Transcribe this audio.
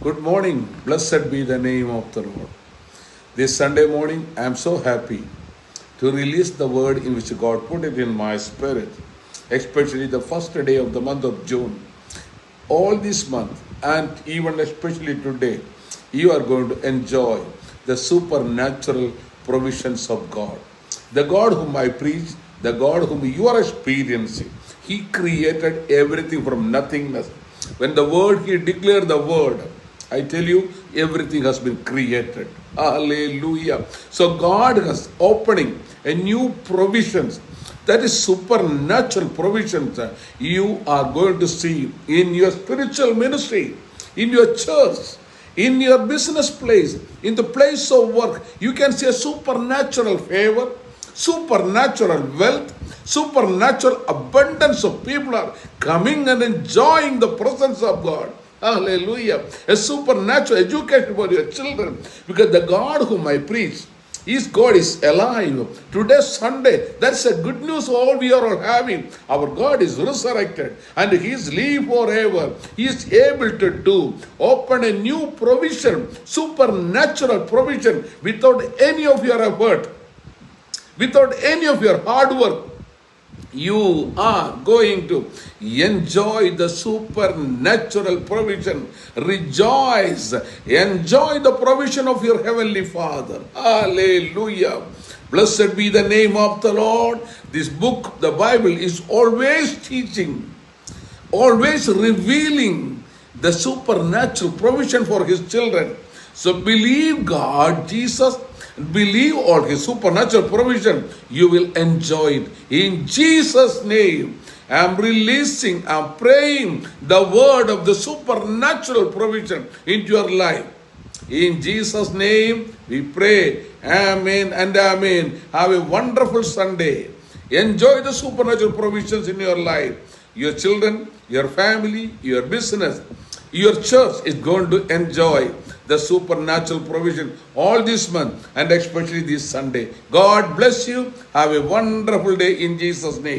Good morning. Blessed be the name of the Lord. This Sunday morning, I am so happy to release the word in which God put it in my spirit, especially the first day of the month of June. All this month, and even especially today, you are going to enjoy the supernatural provisions of God. The God whom I preach, the God whom you are experiencing, He created everything from nothingness. When the word, He declared the word, I tell you, everything has been created. Hallelujah. So God is opening a new provisions. That is supernatural provisions you are going to see in your spiritual ministry, in your church, in your business place, in the place of work. You can see a supernatural favor, supernatural wealth, supernatural abundance of people are coming and enjoying the presence of God. Hallelujah. A supernatural education for your children. Because the God whom I preach, His God is alive. Today, Sunday, that's a good news all we are all having. Our God is resurrected and He is live forever. He is able to open a new provision, supernatural provision without any of your effort, without any of your hard work. You are going to enjoy the supernatural provision. Rejoice. Enjoy the provision of your Heavenly Father. Hallelujah. Blessed be the name of the Lord. This book, the Bible, is always teaching, always revealing the supernatural provision for His children. So believe God, Jesus, believe all His supernatural provision, you will enjoy it. In Jesus' name, I am releasing, I am praying the word of the supernatural provision into your life. In Jesus' name, we pray. Amen and amen. Have a wonderful Sunday. Enjoy the supernatural provisions in your life. Your children, your family, your business, your church is going to enjoy the supernatural provision all this month and especially this Sunday. God bless you. Have a wonderful day in Jesus' name.